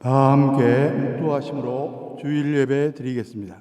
다 함께 묵도하심으로 주일 예배 드리겠습니다.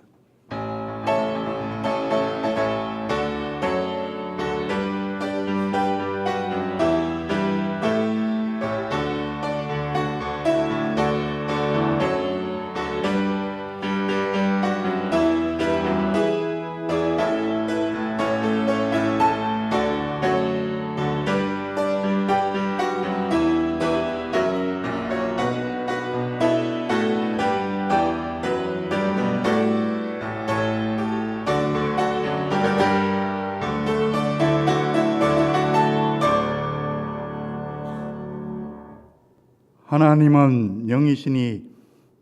하나님은 영이시니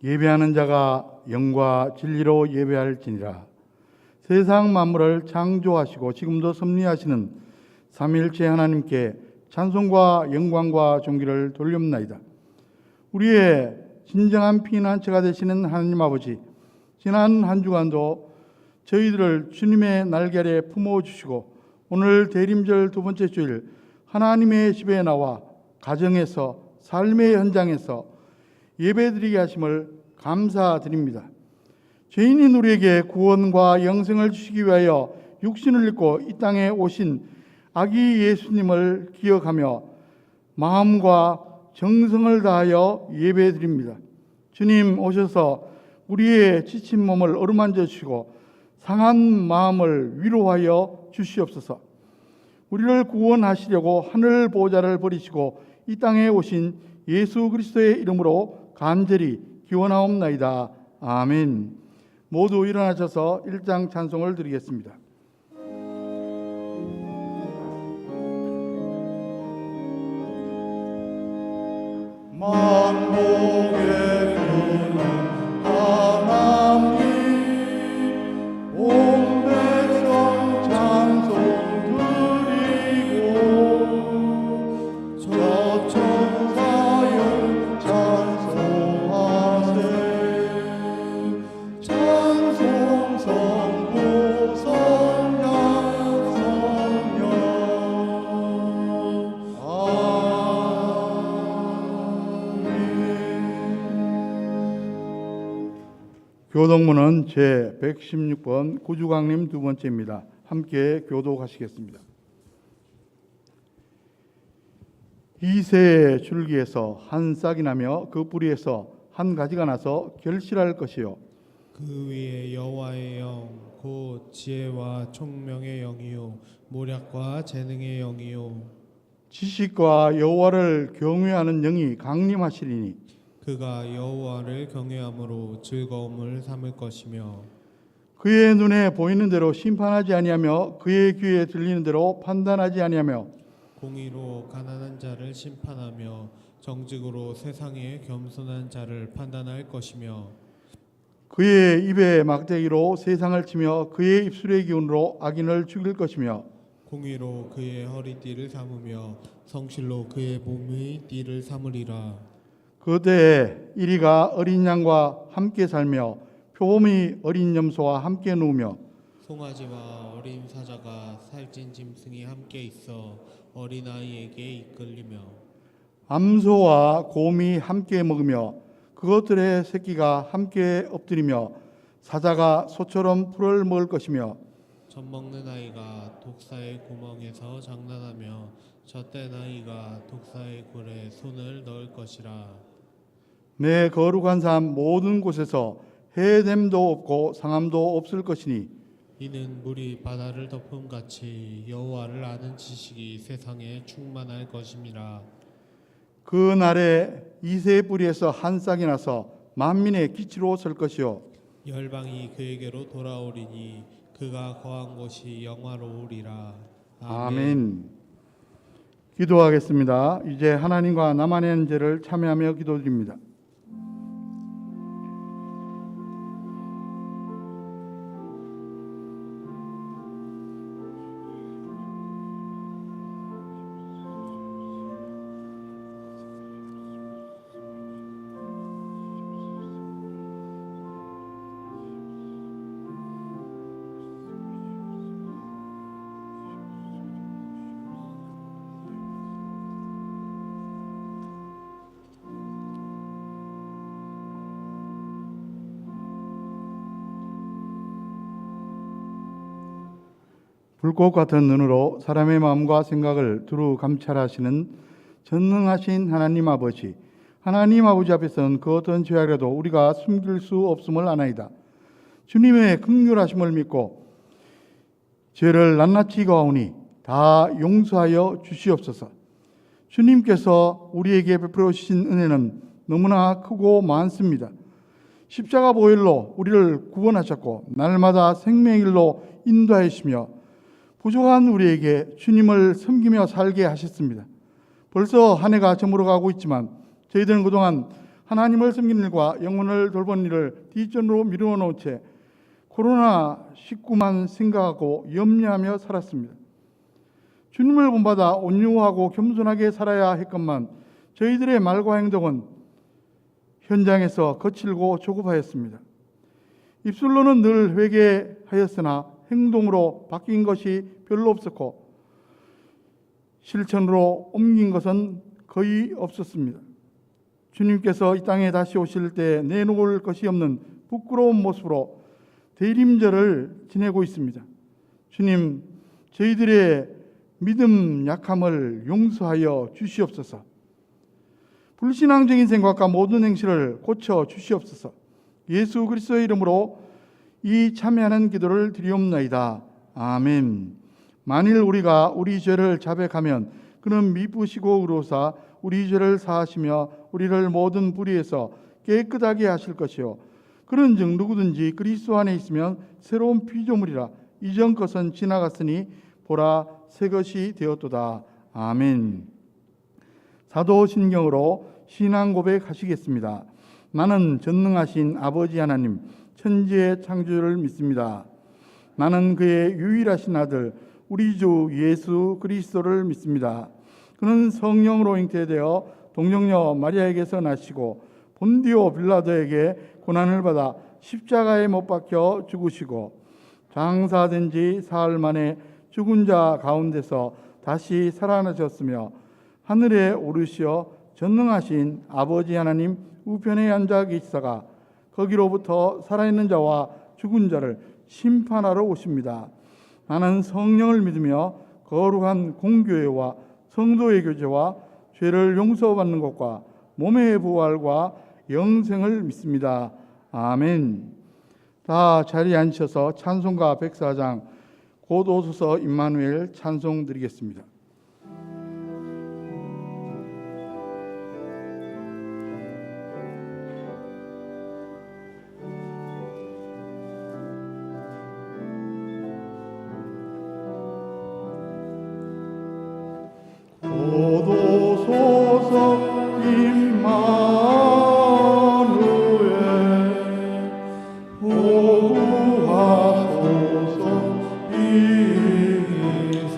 예배하는 자가 영과 진리로 예배할지니라. 세상 만물을 창조하시고 지금도 섭리하시는 삼위일체 하나님께 찬송과 영광과 존귀를 돌립나이다. 우리의 진정한 피난처가 되시는 하나님 아버지, 지난 한 주간도 저희들을 주님의 날개 아래 품어주시고 오늘 대림절 두 번째 주일 하나님의 집에 나와 가정에서 삶의 현장에서 예배드리게 하심을 감사드립니다. 죄인인 우리에게 구원과 영생을 주시기 위하여 육신을 입고 이 땅에 오신 아기 예수님을 기억하며 마음과 정성을 다하여 예배드립니다. 주님 오셔서 우리의 지친 몸을 어루만져 주시고 상한 마음을 위로하여 주시옵소서. 우리를 구원하시려고 하늘 보좌를 버리시고 이 땅에 오신 예수 그리스도의 이름으로 간절히 기원하옵나이다. 아멘. 모두 일어나셔서 1장 찬송을 드리겠습니다. 만복의 근원 하나님 온 백성 찬송 드리고 저 천사여 찬송하세 찬송 성부 성령 성령 교독문은 제116번 구주강림 두 번째입니다. 함께 교독하시겠습니다. 이새의 줄기에서 한 싹이 나며 그 뿌리에서 한 가지가 나서 결실할 것이요 그 위에 여호와의 영 곧 지혜와 총명의 영이요 모략과 재능의 영이요 지식과 여호와를 경외하는 영이 강림하시리니 그가 여호와를 경외함으로 즐거움을 삼을 것이며 그의 눈에 보이는 대로 심판하지 아니하며 그의 귀에 들리는 대로 판단하지 아니하며 공의로 가난한 자를 심판하며 정직으로 세상에 겸손한 자를 판단할 것이며 그의 입에 막대기로 세상을 치며 그의 입술의 기운으로 악인을 죽일 것이며 공의로 그의 허리띠를 삼으며 성실로 그의 몸의 띠를 삼으리라. 그때에 이리가 어린 양과 함께 살며 표범이 어린 염소와 함께 누우며 송아지와 어린 사자가 살찐 짐승이 함께 있어 어린아이에게 이끌리며 암소와 곰이 함께 먹으며 그것들의 새끼가 함께 엎드리며 사자가 소처럼 풀을 먹을 것이며 젖먹는 아이가 독사의 구멍에서 장난하며 젖된 아이가 독사의 굴에 손을 넣을 것이라. 내 거룩한 삶 모든 곳에서 해됨도 없고 상함도 없을 것이니 이는 물이 바다를 덮음같이 여호와를 아는 지식이 세상에 충만할 것임이라. 그 날에 이새의 뿌리에서 한 싹이 나서 만민의 기치로 설 것이요 열방이 그에게로 돌아오리니 그가 거한 곳이 영화로우리라. 아멘. 기도하겠습니다. 이제 하나님과 나만의恩죄를 참여하며 기도드립니다. 불꽃 같은 눈으로 사람의 마음과 생각을 두루 감찰하시는 전능하신 하나님 아버지, 하나님 아버지 앞에서는 그 어떤 죄악이라도 우리가 숨길 수 없음을 아나이다. 주님의 긍휼하심을 믿고 죄를 낱낱이 거하오니 다 용서하여 주시옵소서. 주님께서 우리에게 베풀어 주신 은혜는 너무나 크고 많습니다. 십자가 보혈로 우리를 구원하셨고 날마다 생명의 길로 인도하시며 부족한 우리에게 주님을 섬기며 살게 하셨습니다. 벌써 한 해가 저물어가고 있지만 저희들은 그동안 하나님을 섬기는 일과 영혼을 돌보는 일을 뒷전으로 미루어 놓은 채 코로나19만 생각하고 염려하며 살았습니다. 주님을 본받아 온유하고 겸손하게 살아야 했건만 저희들의 말과 행동은 현장에서 거칠고 조급하였습니다. 입술로는 늘 회개하였으나 행동으로 바뀐 것이 별로 없었고 실천으로 옮긴 것은 거의 없었습니다. 주님께서 이 땅에 다시 오실 때 내놓을 것이 없는 부끄러운 모습으로 대림절을 지내고 있습니다. 주님, 저희들의 믿음 약함을 용서하여 주시옵소서. 불신앙적인 생각과 모든 행실을 고쳐 주시옵소서. 예수 그리스도의 이름으로 이 참여하는 기도를 드리옵나이다. 아멘. 만일 우리가 우리 죄를 자백하면 그는 미쁘시고 의로우사 우리 죄를 사하시며 우리를 모든 불의에서 깨끗하게 하실 것이요 그런즉 누구든지 그리스도 안에 있으면 새로운 피조물이라 이전 것은 지나갔으니 보라 새 것이 되었도다. 아멘. 사도신경으로 신앙 고백하시겠습니다. 나는 전능하신 아버지 하나님 천지의 창조주를 믿습니다. 나는 그의 유일하신 아들 우리 주 예수 그리스도를 믿습니다. 그는 성령으로 잉태되어 동정녀 마리아에게서 나시고 본디오 빌라도에게 고난을 받아 십자가에 못 박혀 죽으시고 장사된 지 사흘 만에 죽은 자 가운데서 다시 살아나셨으며 하늘에 오르시어 전능하신 아버지 하나님 우편에 앉아 계시다가 거기로부터 살아있는 자와 죽은 자를 심판하러 오십니다. 나는 성령을 믿으며 거룩한 공교회와 성도의 교제와 죄를 용서받는 것과 몸의 부활과 영생을 믿습니다. 아멘. 다 자리에 앉으셔서 찬송가 104장 곧 오소서 임마누엘 찬송 드리겠습니다. 곧 오소서 임마누엘 보호하소서 이스라엘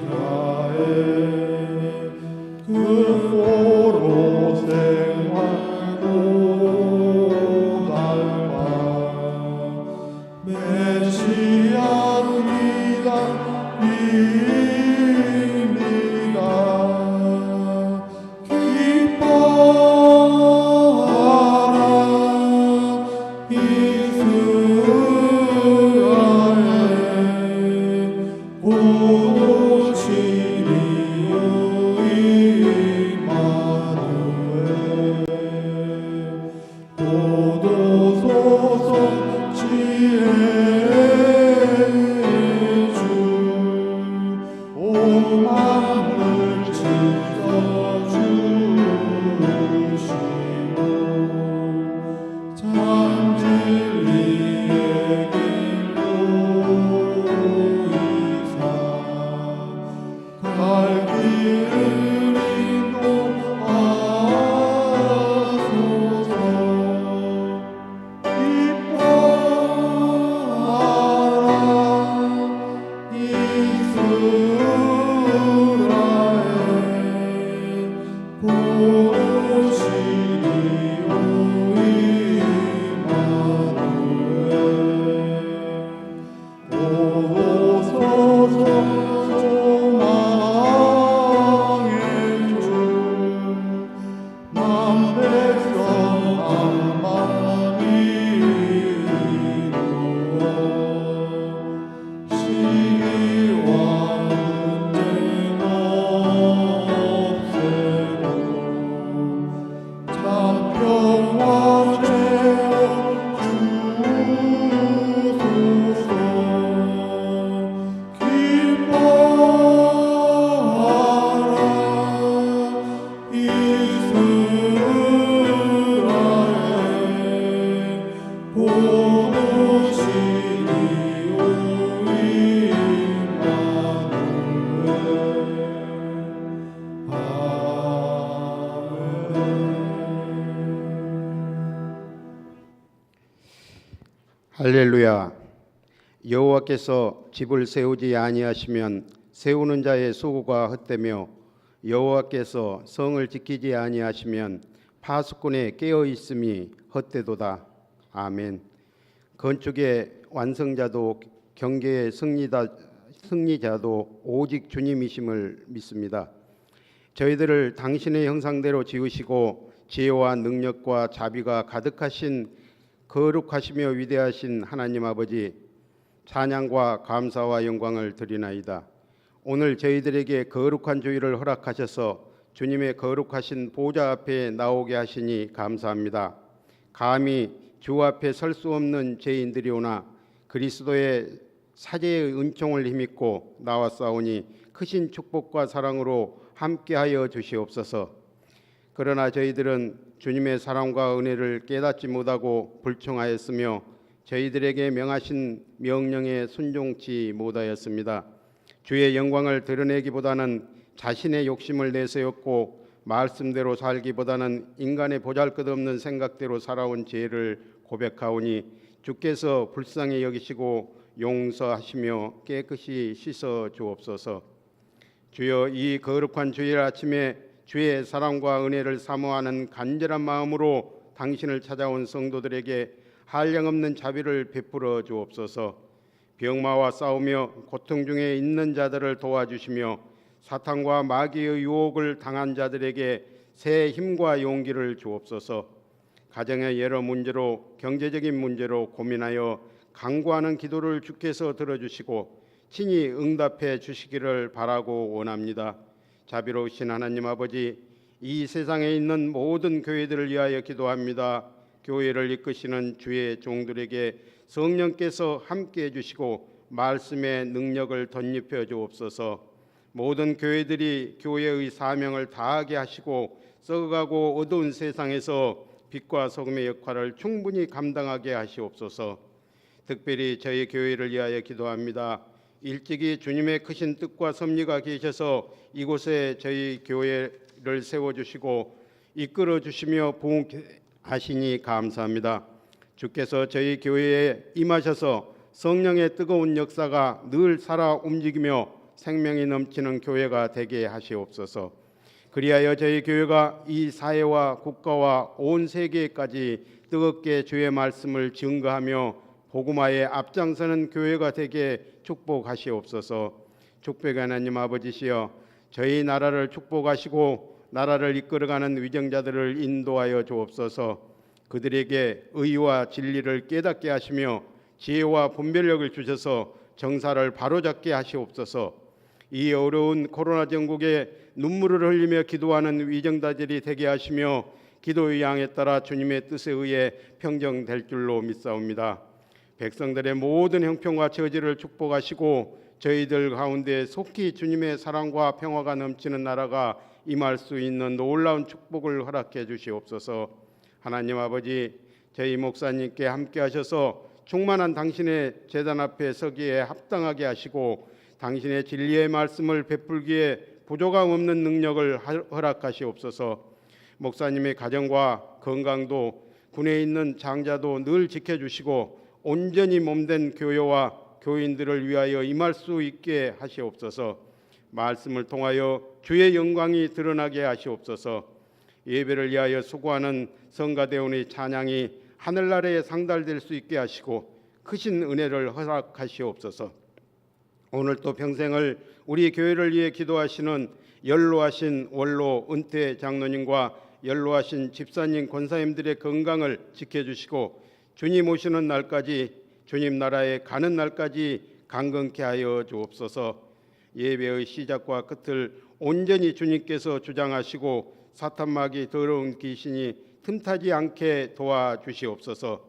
할렐루야. 여호와께서 집을 세우지 아니하시면 세우는 자의 수고가 헛되며 여호와께서 성을 지키지 아니하시면 파수꾼의 깨어 있음이 헛되도다. 아멘. 건축의 완성자도 경계의 승리자도 오직 주님이심을 믿습니다. 저희들을 당신의 형상대로 지으시고 지혜와 능력과 자비가 가득하신 거룩하시며 위대하신 하나님 아버지, 찬양과 감사와 영광을 드리나이다. 오늘 저희들에게 거룩한 주일을 허락하셔서 주님의 거룩하신 보좌 앞에 나오게 하시니 감사합니다. 감히 주 앞에 설 수 없는 죄인들이오나 그리스도의 사제의 은총을 힘입고 나왔사오니 크신 축복과 사랑으로 함께하여 주시옵소서. 그러나 저희들은 주님의 사랑과 은혜를 깨닫지 못하고 불충하였으며 저희들에게 명하신 명령에 순종치 못하였습니다. 주의 영광을 드러내기보다는 자신의 욕심을 내세웠고 말씀대로 살기보다는 인간의 보잘것없는 생각대로 살아온 죄를 고백하오니 주께서 불쌍히 여기시고 용서하시며 깨끗이 씻어 주옵소서. 주여, 이 거룩한 주일 아침에 주의 사랑과 은혜를 사모하는 간절한 마음으로 당신을 찾아온 성도들에게 한량없는 자비를 베풀어 주옵소서. 병마와 싸우며 고통 중에 있는 자들을 도와주시며 사탄과 마귀의 유혹을 당한 자들에게 새 힘과 용기를 주옵소서. 가정의 여러 문제로, 경제적인 문제로 고민하여 간구하는 기도를 주께서 들어주시고 친히 응답해 주시기를 바라고 원합니다. 자비로우신 하나님 아버지, 이 세상에 있는 모든 교회들을 위하여 기도합니다. 교회를 이끄시는 주의 종들에게 성령께서 함께해 주시고 말씀의 능력을 덧입혀 주옵소서. 모든 교회들이 교회의 사명을 다하게 하시고 썩어가고 어두운 세상에서 빛과 소금의 역할을 충분히 감당하게 하시옵소서. 특별히 저희 교회를 위하여 기도합니다. 일찍이 주님의 크신 뜻과 섭리가 계셔서 이곳에 저희 교회를 세워주시고 이끌어주시며 부흥하시니 감사합니다. 주께서 저희 교회에 임하셔서 성령의 뜨거운 역사가 늘 살아 움직이며 생명이 넘치는 교회가 되게 하시옵소서. 그리하여 저희 교회가 이 사회와 국가와 온 세계까지 뜨겁게 주의 말씀을 증거하며 복음화에 앞장서는 교회가 되게 축복하시옵소서. 축복의 하나님 아버지시여, 저희 나라를 축복하시고 나라를 이끌어가는 위정자들을 인도하여 주옵소서. 그들에게 의와 진리를 깨닫게 하시며 지혜와 분별력을 주셔서 정사를 바로잡게 하시옵소서. 이 어려운 코로나 전국에 눈물을 흘리며 기도하는 위정자들이 되게 하시며 기도의 양에 따라 주님의 뜻에 의해 평정될 줄로 믿사옵니다. 백성들의 모든 형편과 처지를 축복하시고 저희들 가운데 속히 주님의 사랑과 평화가 넘치는 나라가 임할 수 있는 놀라운 축복을 허락해 주시옵소서. 하나님 아버지, 저희 목사님께 함께 하셔서 충만한 당신의 제단 앞에 서기에 합당하게 하시고 당신의 진리의 말씀을 베풀기에 부족함 없는 능력을 허락하시옵소서. 목사님의 가정과 건강도 군에 있는 장자도 늘 지켜주시고 온전히 몸된 교회와 교인들을 위하여 임할 수 있게 하시옵소서. 말씀을 통하여 주의 영광이 드러나게 하시옵소서. 예배를 위하여 수고하는 성가대원의 찬양이 하늘나라에 상달될 수 있게 하시고 크신 은혜를 허락하시옵소서. 오늘 또 평생을 우리 교회를 위해 기도하시는 연로하신 원로 은퇴 장로님과 연로하신 집사님 권사님들의 건강을 지켜주시고 주님 오시는 날까지, 주님 나라에 가는 날까지 강건케 하여 주옵소서. 예배의 시작과 끝을 온전히 주님께서 주장하시고 사탄마귀 더러운 귀신이 틈타지 않게 도와주시옵소서.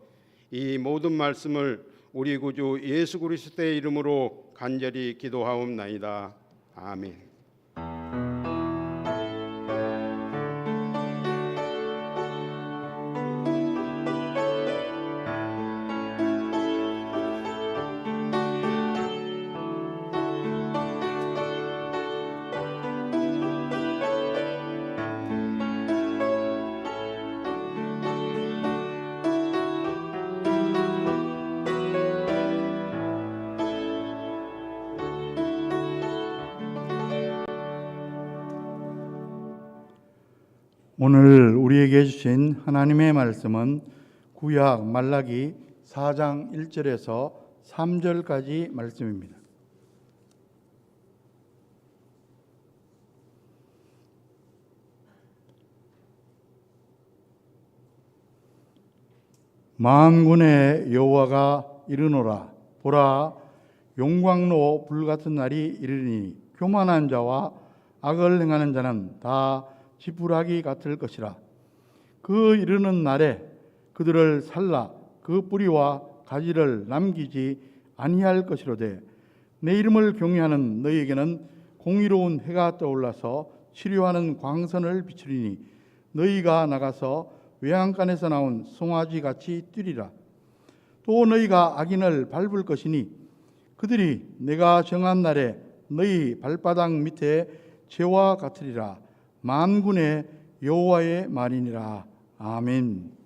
이 모든 말씀을 우리 구주 예수 그리스도의 이름으로 간절히 기도하옵나이다. 아멘. 오늘 우리에게 주신 하나님의 말씀은 구약 말라기 4장 1절에서 3절까지 말씀입니다. 만군의 여호와가 이르노라. 보라, 용광로 불같은 날이 이르리니 교만한 자와 악을 행하는 자는 다 지푸라기 같을 것이라. 그 이르는 날에 그들을 살라 그 뿌리와 가지를 남기지 아니할 것이로되, 내 이름을 경외하는 너희에게는 공의로운 해가 떠올라서 치료하는 광선을 비추리니 너희가 나가서 외양간에서 나온 송아지 같이 뛰리라. 또 너희가 악인을 밟을 것이니 그들이 내가 정한 날에 너희 발바닥 밑에 재와 같으리라. 만군의 여호와의 말이니라. 아멘.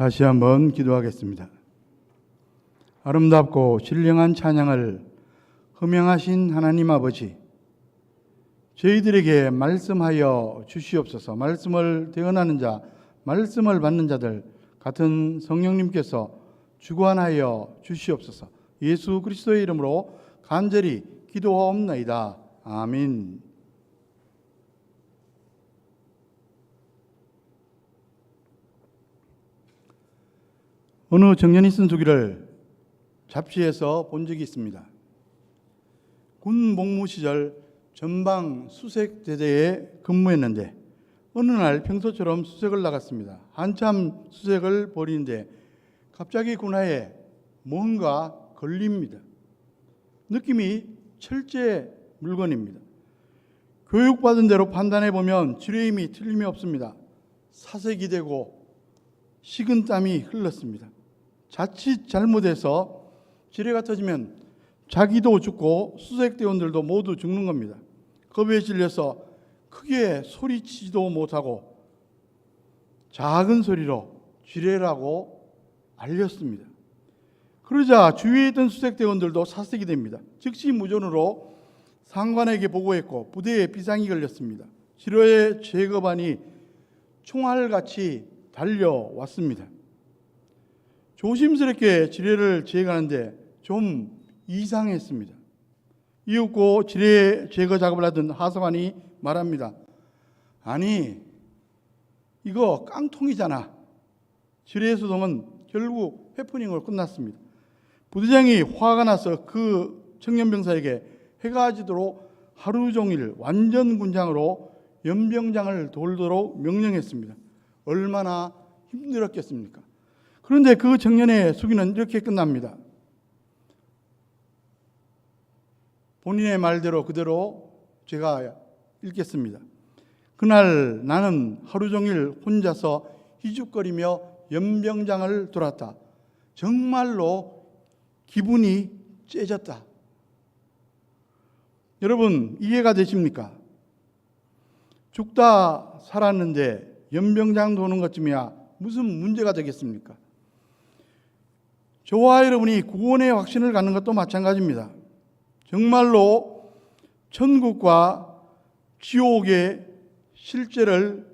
다시 한번 기도하겠습니다. 아름답고 신령한 찬양을 허명하신 하나님 아버지, 저희들에게 말씀하여 주시옵소서. 말씀을 대언하는 자, 말씀을 받는 자들 같은 성령님께서 주관하여 주시옵소서. 예수 그리스도의 이름으로 간절히 기도하옵나이다. 아멘. 어느 청년이 쓴 수기를 잡지에서 본 적이 있습니다. 군 복무 시절 전방 수색 대대에 근무했는데 어느 날 평소처럼 수색을 나갔습니다. 한참 수색을 벌이는데 갑자기 군하에 뭔가 걸립니다. 느낌이 철제 물건입니다. 교육받은 대로 판단해 보면 지뢰임이 틀림이 없습니다. 사색이 되고 식은땀이 흘렀습니다. 자칫 잘못해서 지뢰가 터지면 자기도 죽고 수색대원들도 모두 죽는 겁니다. 겁에 질려서 크게 소리치지도 못하고 작은 소리로 지뢰라고 알렸습니다. 그러자 주위에 있던 수색대원들도 사색이 됩니다. 즉시 무전으로 상관에게 보고했고 부대에 비상이 걸렸습니다. 지뢰의 제거반이 총알같이 달려왔습니다. 조심스럽게 지뢰를 제거하는데 좀 이상했습니다. 이윽고 지뢰 제거 작업을 하던 하사관이 말합니다. 아니, 이거 깡통이잖아. 지뢰 소동은 결국 해프닝으로 끝났습니다. 부대장이 화가 나서 그 청년병사에게 해가 지도록 하루 종일 완전 군장으로 연병장을 돌도록 명령했습니다. 얼마나 힘들었겠습니까? 그런데 그 청년의 수기는 이렇게 끝납니다. 본인의 말대로 그대로 제가 읽겠습니다. 그날 나는 하루 종일 혼자서 희죽거리며 연병장을 돌았다. 정말로 기분이 째졌다. 여러분, 이해가 되십니까? 죽다 살았는데 연병장 도는 것쯤이야 무슨 문제가 되겠습니까? 저와 여러분이 구원의 확신을 갖는 것도 마찬가지입니다. 정말로 천국과 지옥의 실제를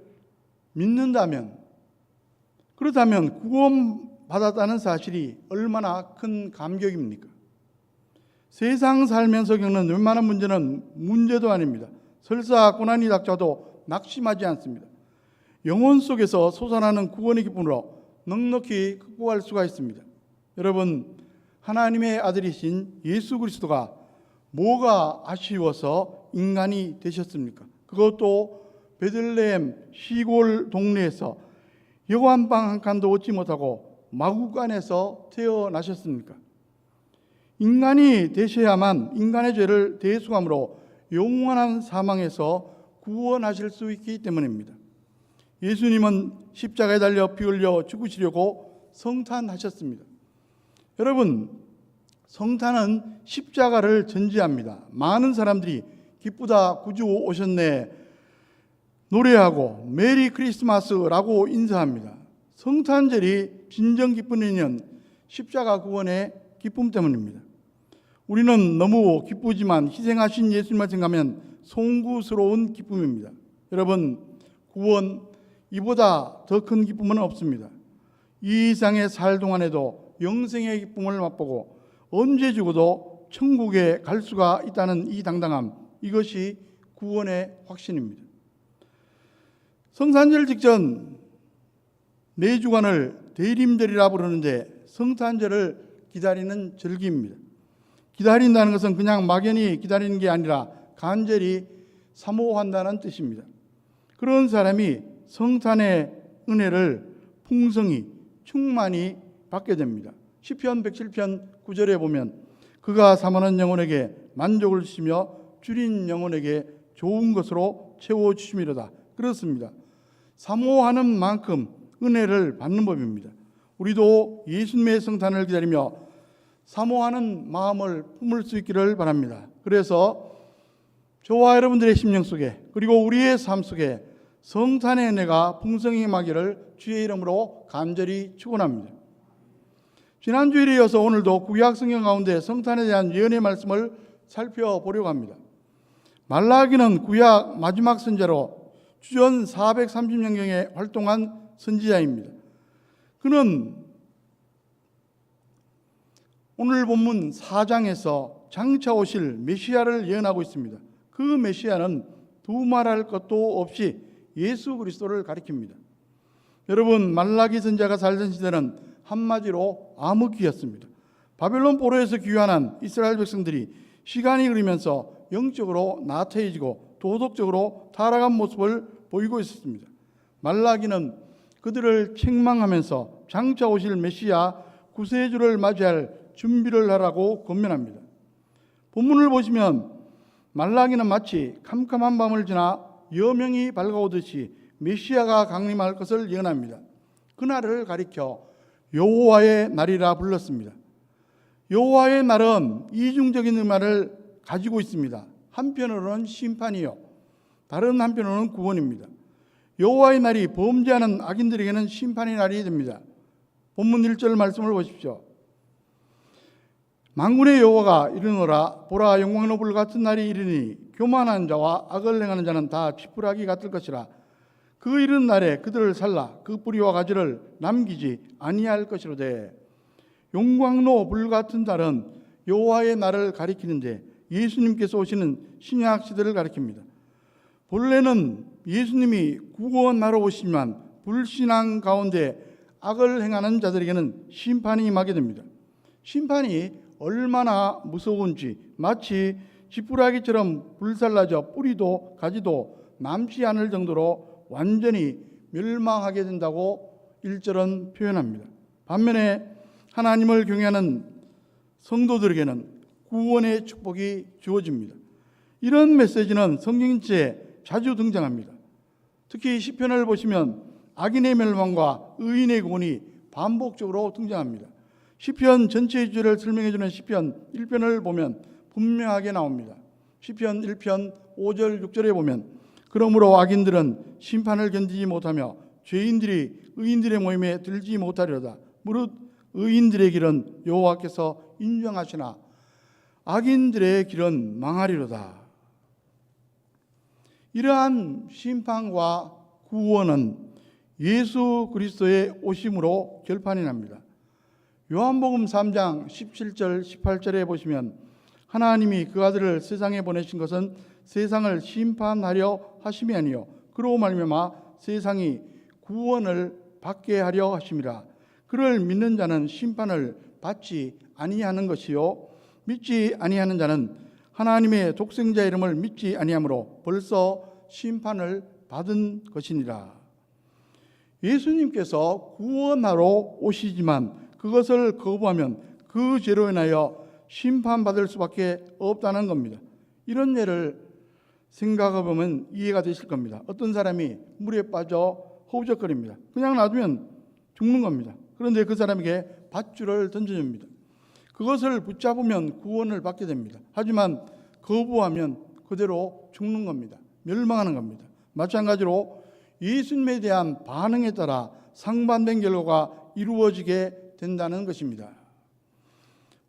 믿는다면, 그렇다면 구원받았다는 사실이 얼마나 큰 감격입니까? 세상 살면서 겪는 웬만한 문제는 문제도 아닙니다. 설사 고난이 닥쳐도 낙심하지 않습니다. 영혼 속에서 솟아나는 구원의 기쁨으로 넉넉히 극복할 수가 있습니다. 여러분, 하나님의 아들이신 예수 그리스도가 뭐가 아쉬워서 인간이 되셨습니까? 그것도 베들레헴 시골 동네에서 여관방 한 칸도 얻지 못하고 마구간에서 태어나셨습니까? 인간이 되셔야만 인간의 죄를 대속함으로 영원한 사망에서 구원하실 수 있기 때문입니다. 예수님은 십자가에 달려 피 흘려 죽으시려고 성탄하셨습니다. 여러분, 성탄은 십자가를 전제합니다. 많은 사람들이 기쁘다 구주 오셨네 노래하고 메리 크리스마스라고 인사합니다. 성탄절이 진정 기쁜 의미는 십자가 구원의 기쁨 때문입니다. 우리는 너무 기쁘지만 희생하신 예수님을 생각하면 송구스러운 기쁨입니다. 여러분, 구원 이보다 더 큰 기쁨은 없습니다. 이 세상에 살 동안에도 영생의 기쁨을 맛보고 언제 죽어도 천국에 갈 수가 있다는 이 당당함, 이것이 구원의 확신입니다. 성탄절 직전 4주간을 대림절이라 부르는데 성탄절을 기다리는 절기입니다. 기다린다는 것은 그냥 막연히 기다리는 게 아니라 간절히 사모한다는 뜻입니다. 그런 사람이 성탄의 은혜를 풍성히 충만히 받게 됩니다. 시편 107편 9절에 보면 그가 사모하는 영혼에게 만족을 주시며 줄인 영혼에게 좋은 것으로 채워주심이로다. 그렇습니다. 사모하는 만큼 은혜를 받는 법입니다. 우리도 예수님의 성탄을 기다리며 사모하는 마음을 품을 수 있기를 바랍니다. 그래서 저와 여러분들의 심령 속에 그리고 우리의 삶 속에 성탄의 은혜가 풍성히 임하기를 주의 이름으로 간절히 축원합니다. 지난 주일에 이어서 오늘도 구약 성경 가운데 성탄에 대한 예언의 말씀을 살펴보려고 합니다. 말라기는 구약 마지막 선지자로 주전 430년경에 활동한 선지자입니다. 그는 오늘 본문 4장에서 장차 오실 메시아를 예언하고 있습니다. 그 메시아는 두말할 것도 없이 예수 그리스도를 가리킵니다. 여러분, 말라기 선지자가 살던 시대는 한마디로 암흑기였습니다. 바벨론 포로에서 귀환한 이스라엘 백성들이 시간이 흐르면서 영적으로 나태해지고 도덕적으로 타락한 모습을 보이고 있었습니다. 말라기는 그들을 책망하면서 장차 오실 메시아 구세주를 맞이할 준비를 하라고 권면합니다. 본문을 보시면 말라기는 마치 캄캄한 밤을 지나 여명이 밝아오듯이 메시아가 강림할 것을 예언합니다. 그날을 가리켜 여호와의 날이라 불렀습니다. 여호와의 날은 이중적인 의미를 가지고 있습니다. 한편으로는 심판이요, 다른 한편으로는 구원입니다. 여호와의 날이 범죄하는 악인들에게는 심판의 날이 됩니다. 본문 1절 말씀을 보십시오. 만군의 여호와가 이르노라, 보라, 영광로 불 같은 날이 이르니 교만한 자와 악을 행하는 자는 다 쥐푸라기 같을 것이라. 그 이른 날에 그들을 살라 그 뿌리와 가지를 남기지 아니할 것이로되. 영광로 불 같은 날은 여호와의 날을 가리키는데 예수님께서 오시는 신약 시대를 가리킵니다. 본래는 예수님이 구원하러 오시지만 불신앙 가운데 악을 행하는 자들에게는 심판이 임하게 됩니다. 심판이 얼마나 무서운지 마치 지푸라기처럼 불살라져 뿌리도 가지도 남지 않을 정도로 완전히 멸망하게 된다고 1절은 표현합니다. 반면에 하나님을 경외하는 성도들에게는 구원의 축복이 주어집니다. 이런 메시지는 성경지에 자주 등장합니다. 특히 시편을 보시면 악인의 멸망과 의인의 구원이 반복적으로 등장합니다. 시편 전체의 주제를 설명해 주는 시편 1편을 보면 분명하게 나옵니다. 시편 1편 5절 6절에 보면 그러므로 악인들은 심판을 견디지 못하며 죄인들이 의인들의 모임에 들지 못하리로다. 무릇 의인들의 길은 여호와께서 인정하시나 악인들의 길은 망하리로다. 이러한 심판과 구원은 예수 그리스도의 오심으로 결판이 납니다. 요한복음 3장 17절 18절에 보시면 하나님이 그 아들을 세상에 보내신 것은 세상을 심판하려 하심이 아니요 그로 말미암아 세상이 구원을 받게 하려 하심이라. 그를 믿는 자는 심판을 받지 아니하는 것이요 믿지 아니하는 자는 하나님의 독생자 이름을 믿지 아니하므로 벌써 심판을 받은 것이니라. 예수님께서 구원하러 오시지만 그것을 거부하면 그 죄로 인하여 심판받을 수밖에 없다는 겁니다. 이런 예를 생각해 보면 이해가 되실 겁니다. 어떤 사람이 물에 빠져 허우적거립니다. 그냥 놔두면 죽는 겁니다. 그런데 그 사람에게 밧줄을 던져줍니다. 그것을 붙잡으면 구원을 받게 됩니다. 하지만 거부하면 그대로 죽는 겁니다. 멸망하는 겁니다. 마찬가지로 예수님에 대한 반응에 따라 상반된 결과가 이루어지게 된다는 것입니다.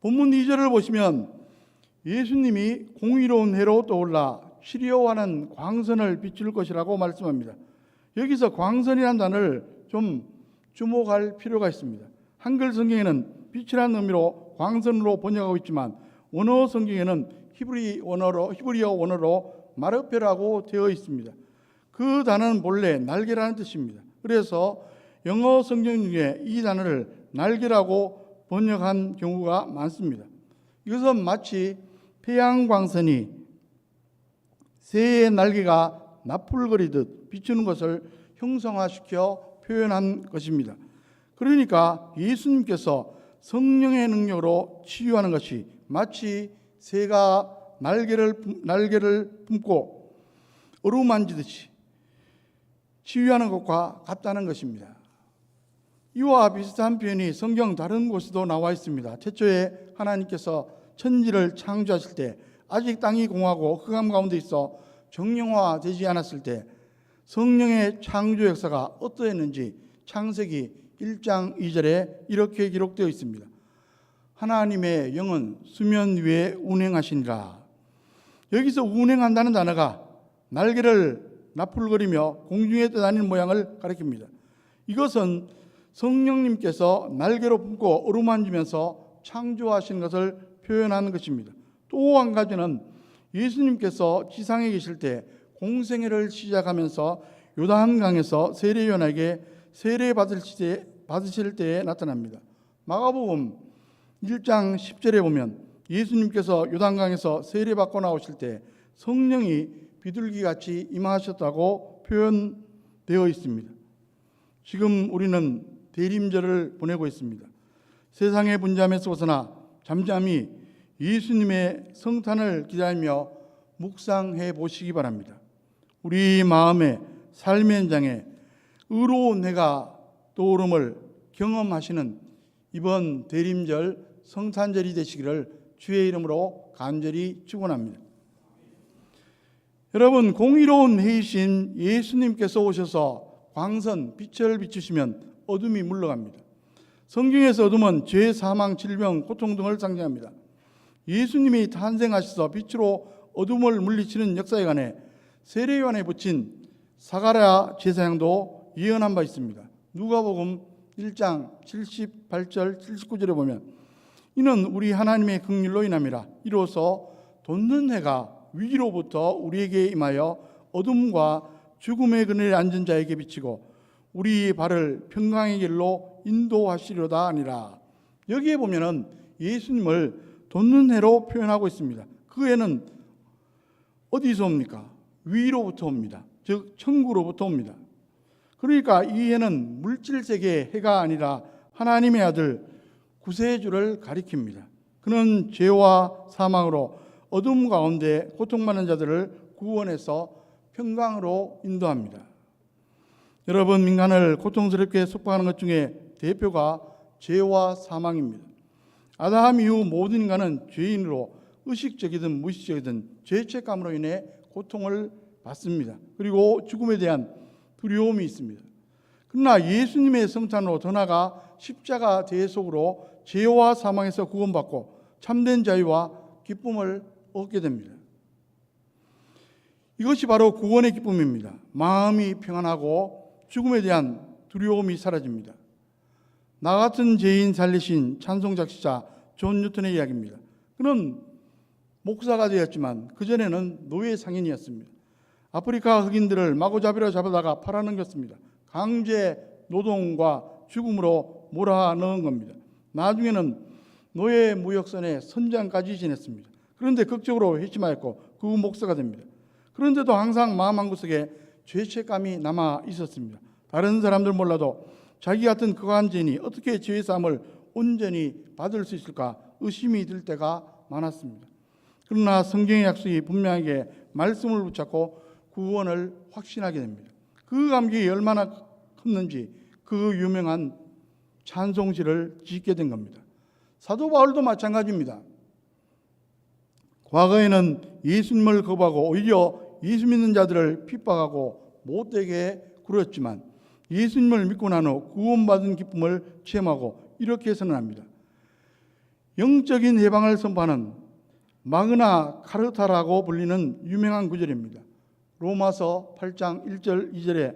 본문 2절을 보시면 예수님이 공의로운 해로 떠올라 시리어와는 광선을 비출 것이라고 말씀합니다. 여기서 광선이라는 단어를 좀 주목할 필요가 있습니다. 한글 성경에는 빛이라는 의미로 광선으로 번역하고 있지만 원어 성경에는 히브리어 원어로 마르페라고 되어 있습니다. 그 단어는 본래 날개라는 뜻입니다. 그래서 영어 성경 중에 이 단어를 날개라고 번역한 경우가 많습니다. 이것은 마치 태양광선이 새의 날개가 나풀거리듯 비추는 것을 형상화시켜 표현한 것입니다. 그러니까 예수님께서 성령의 능력으로 치유하는 것이 마치 새가 날개를 품고 어루만지듯이 치유하는 것과 같다는 것입니다. 이와 비슷한 표현이 성경 다른 곳에도 나와 있습니다. 태초에 하나님께서 천지를 창조하실 때 아직 땅이 공하고 흑암 가운데 있어 정령화되지 않았을 때 성령의 창조 역사가 어떠했는지 창세기 1장 2절에 이렇게 기록되어 있습니다. 하나님의 영은 수면 위에 운행하시니라. 여기서 운행한다는 단어가 날개를 나풀거리며 공중에 떠다니는 모양을 가리킵니다. 이것은 성령님께서 날개로 품고 어루만지면서 창조하신 것을 표현하는 것입니다. 또 한 가지는 예수님께서 지상에 계실 때 공생애를 시작하면서 요단강에서 세례요한에게 세례 받으실 때에 나타납니다. 마가복음 1장 10절에 보면 예수님께서 요단강에서 세례받고 나오실 때 성령이 비둘기같이 임하셨다고 표현되어 있습니다. 지금 우리는 대림절을 보내고 있습니다. 세상의 분잠에서 벗어나 잠잠히 예수님의 성탄을 기다리며 묵상해 보시기 바랍니다. 우리 마음의 삶의 현장에 의로운 해가 떠오름을 경험하시는 이번 대림절 성탄절이 되시기를 주의 이름으로 간절히 축원합니다. 여러분, 공의로운 해이신 예수님께서 오셔서 광선 빛을 비추시면 어둠이 물러갑니다. 성경에서 어둠은 죄, 사망, 질병, 고통 등을 상징합니다. 예수님이 탄생하셔서 빛으로 어둠을 물리치는 역사에 관해 세례요한에 붙인 사가랴 제사장도 예언한 바 있습니다. 누가복음 1장 78절 79절에 보면 이는 우리 하나님의 긍휼로 인함이라. 이로써 돋는 해가 위로부터 우리에게 임하여 어둠과 죽음의 그늘에 앉은 자에게 비치고 우리 발을 평강의 길로 인도하시려다 아니라. 여기에 보면은 예수님을 돋는 해로 표현하고 있습니다. 그 해는 어디서 옵니까? 위로부터 옵니다. 즉 천국으로부터 옵니다. 그러니까 이 해는 물질세계의 해가 아니라 하나님의 아들 구세주를 가리킵니다. 그는 죄와 사망으로 어둠 가운데 고통받는 자들을 구원해서 평강으로 인도합니다. 여러분, 민간을 고통스럽게 속박하는 것 중에 대표가 죄와 사망입니다. 아담 이후 모든 인간은 죄인으로 의식적이든 무의식적이든 죄책감으로 인해 고통을 받습니다. 그리고 죽음에 대한 두려움이 있습니다. 그러나 예수님의 성탄으로 더 나아가 십자가 대속으로 죄와 사망에서 구원받고 참된 자유와 기쁨을 얻게 됩니다. 이것이 바로 구원의 기쁨입니다. 마음이 평안하고 죽음에 대한 두려움이 사라집니다. 나 같은 죄인 살리신 찬송 작시자 존 뉴턴의 이야기입니다. 그는 목사가 되었지만 그전에는 노예 상인이었습니다. 아프리카 흑인들을 마구잡이로 잡아다가 팔아넘겼습니다. 강제 노동과 죽음으로 몰아넣은 겁니다. 나중에는 노예 무역선의 선장까지 지냈습니다. 그런데 극적으로 회심하였고 그 목사가 됩니다. 그런데도 항상 마음 한구석에 죄책감이 남아 있었습니다. 다른 사람들 몰라도 자기 같은 거한 죄인이 어떻게 죄의 사함을 온전히 받을 수 있을까 의심이 들 때가 많았습니다. 그러나 성경의 약속이 분명하게 말씀을 붙잡고 구원을 확신하게 됩니다. 그 감격이 얼마나 컸는지 그 유명한 찬송시를 짓게 된 겁니다. 사도 바울도 마찬가지입니다. 과거에는 예수님을 거부하고 오히려 예수 믿는 자들을 핍박하고 못되게 굴었지만 예수님을 믿고 난 후 구원받은 기쁨을 체험하고 이렇게 선언합니다. 영적인 해방을 선포하는 마그나 카르타라고 불리는 유명한 구절입니다. 로마서 8장 1절 2절에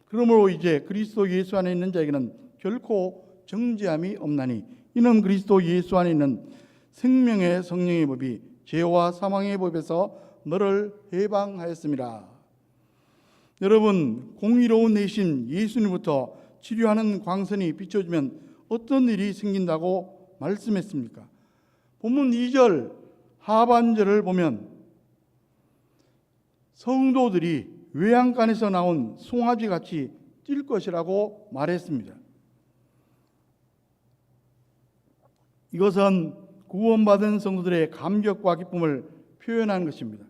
그러므로 이제 그리스도 예수 안에 있는 자에게는 결코 정죄함이 없나니 이는 그리스도 예수 안에 있는 생명의 성령의 법이 죄와 사망의 법에서 너를 해방하였습니다. 여러분, 공의로운 내신 예수님부터 치료하는 광선이 비춰지면 어떤 일이 생긴다고 말씀했습니까? 본문 2절 하반절을 보면 성도들이 외양간에서 나온 송아지 같이 뛸 것이라고 말했습니다. 이것은 구원받은 성도들의 감격과 기쁨을 표현하는 것입니다.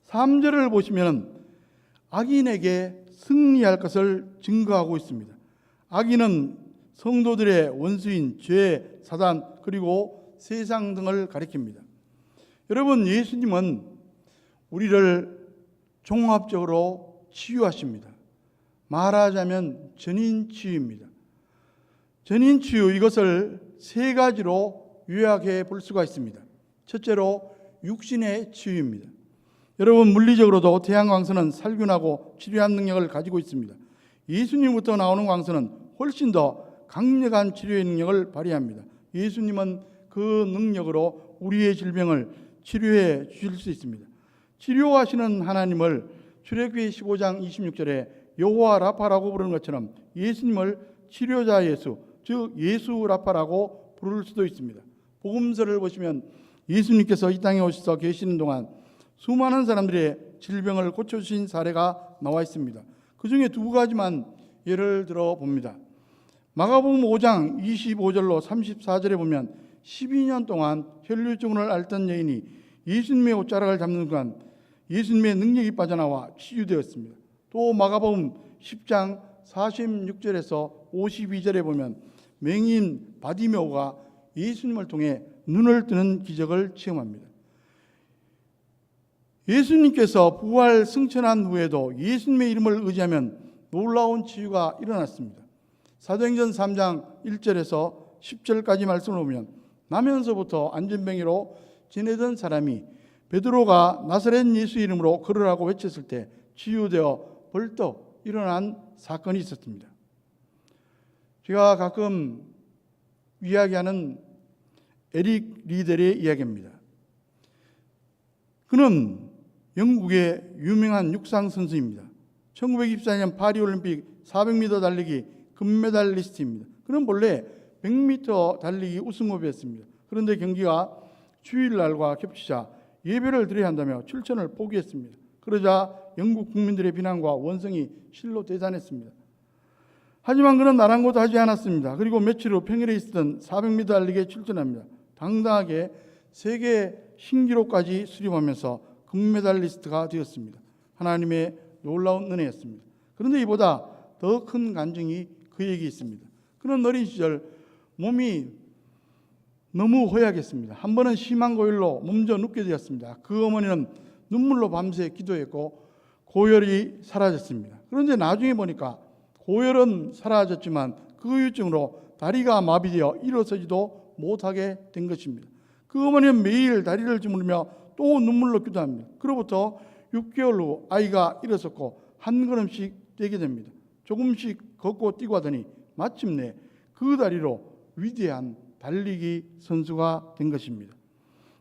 3절을 보시면 악인에게 승리할 것을 증거하고 있습니다. 악인은 성도들의 원수인 죄, 사단, 그리고 세상 등을 가리킵니다. 여러분, 예수님은 우리를 종합적으로 치유하십니다. 말하자면 전인치유입니다. 전인치유, 이것을 세 가지로 요약해 볼 수가 있습니다. 첫째로 육신의 치유입니다. 여러분, 물리적으로도 태양광선은 살균하고 치료한 능력을 가지고 있습니다. 예수님부터 나오는 광선은 훨씬 더 강력한 치료의 능력을 발휘합니다. 예수님은 그 능력으로 우리의 질병을 치료해 주실 수 있습니다. 치료하시는 하나님을 출애굽기 15장 26절에 여호와 라파라고 부르는 것처럼 예수님을 치료자 예수, 즉 예수 라파라고 부를 수도 있습니다. 복음서를 보시면 예수님께서 이 땅에 오셔서 계시는 동안 수많은 사람들의 질병을 고쳐주신 사례가 나와 있습니다. 그 중에 두 가지만 예를 들어 봅니다. 마가복음 5장 25절로 34절에 보면 12년 동안 혈류증을 앓던 여인이 예수님의 옷자락을 잡는 순간 예수님의 능력이 빠져나와 치유되었습니다. 또 마가복음 10장 46절에서 52절에 보면 맹인 바디메오가 예수님을 통해 눈을 뜨는 기적을 체험합니다. 예수님께서 부활 승천한 후에도 예수님의 이름을 의지하면 놀라운 치유가 일어났습니다. 사도행전 3장 1절에서 10절까지 말씀을 보면 나면서부터 안전병이로 지내던 사람이 베드로가 나사렛 예수 이름으로 걸으라고 외쳤을 때 치유되어 벌떡 일어난 사건이 있었습니다. 제가 가끔 이야기하는 에릭 리델의 이야기입니다. 그는 영국의 유명한 육상 선수입니다. 1924년 파리올림픽 400m 달리기 금메달리스트입니다. 그는 본래 100m 달리기 우승 후보였습니다. 그런데 경기가 주일날과 겹치자 예배를 드려야 한다며 출전을 포기했습니다. 그러자 영국 국민들의 비난과 원성이 실로 대단했습니다. 하지만 그는 아랑곳 하지 않았습니다. 그리고 며칠 후 평일에 있었던 400m 달리기에 출전합니다. 당당하게 세계 신기록까지 수립하면서 금메달리스트가 되었습니다. 하나님의 놀라운 은혜였습니다. 그런데 이보다 더 큰 간증이 그에게 있습니다. 그는 어린 시절 몸이 너무 허약했습니다. 한 번은 심한 고열로 몸져 눕게 되었습니다. 그 어머니는 눈물로 밤새 기도했고 고열이 사라졌습니다. 그런데 나중에 보니까 고열은 사라졌지만 그 후유증으로 다리가 마비되어 일어서지도 못하게 된 것입니다. 그 어머니는 매일 다리를 주무르며 또 눈물로 기도합니다. 그로부터 6개월 후 아이가 일어섰고 한 걸음씩 떼게 됩니다. 조금씩 걷고 뛰고 하더니 마침내 그 다리로 위대한 달리기 선수가 된 것입니다.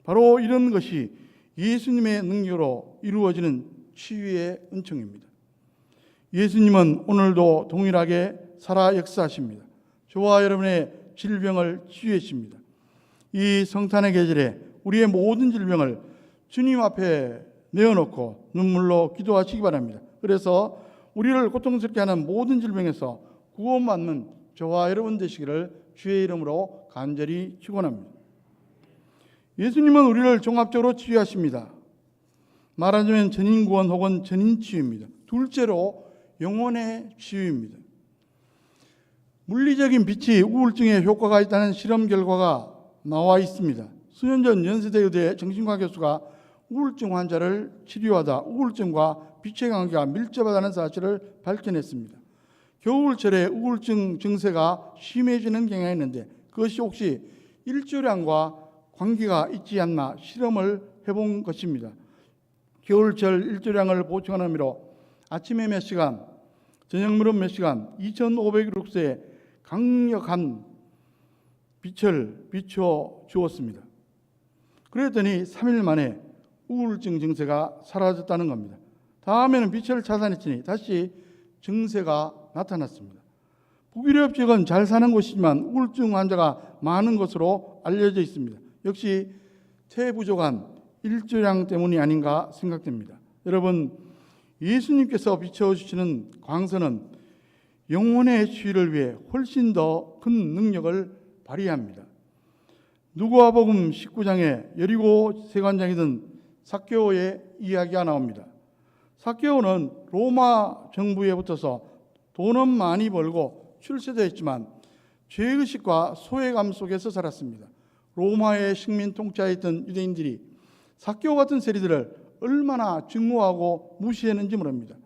바로 이런 것이 예수님의 능력으로 이루어지는 치유의 은총입니다. 예수님은 오늘도 동일하게 살아 역사하십니다. 저와 여러분의 질병을 치유해 주십니다. 이 성탄의 계절에 우리의 모든 질병을 주님 앞에 내어놓고 눈물로 기도하시기 바랍니다. 그래서 우리를 고통스럽게 하는 모든 질병에서 구원받는 저와 여러분 되시기를 주의 이름으로 간절히 축원합니다. 예수님은 우리를 종합적으로 치유하십니다. 말하자면 전인구원 혹은 전인치유입니다. 둘째로 영혼의 치유입니다. 물리적인 빛이 우울증에 효과가 있다는 실험 결과가 나와 있습니다. 수년 전 연세대 의대 정신과 교수가 우울증 환자를 치료하다 우울증과 빛의 관계가 밀접하다는 사실을 발견했습니다. 겨울철에 우울증 증세가 심해지는 경향이 있는데 그것이 혹시 일조량과 관계가 있지 않나 실험을 해본 것입니다. 겨울철 일조량을 보충하는 의미로 아침에 몇 시간, 저녁 무렵 몇 시간 2500룩스의 강력한 빛을 비춰 주었습니다. 그랬더니 3일 만에 우울증 증세가 사라졌다는 겁니다. 다음에는 빛을 차단했더니 다시 증세가 나타났습니다. 북유럽 지역은 잘 사는 곳이지만 우울증 환자가 많은 것으로 알려져 있습니다. 역시 태 부족한 일조량 때문이 아닌가 생각됩니다. 여러분, 예수님께서 비춰주시는 광선은 영혼의 치유를 위해 훨씬 더 큰 능력을 발휘합니다. 누가복음 19장에 여리고 세관장이던 삭개오의 이야기가 나옵니다. 삭개오는 로마 정부에 붙어서 돈은 많이 벌고 출세되었지만 죄의식과 소외감 속에서 살았습니다. 로마의 식민 통치하에 있던 유대인들이 삭개오 같은 세리들을 얼마나 증오하고 무시했는지 모릅니다.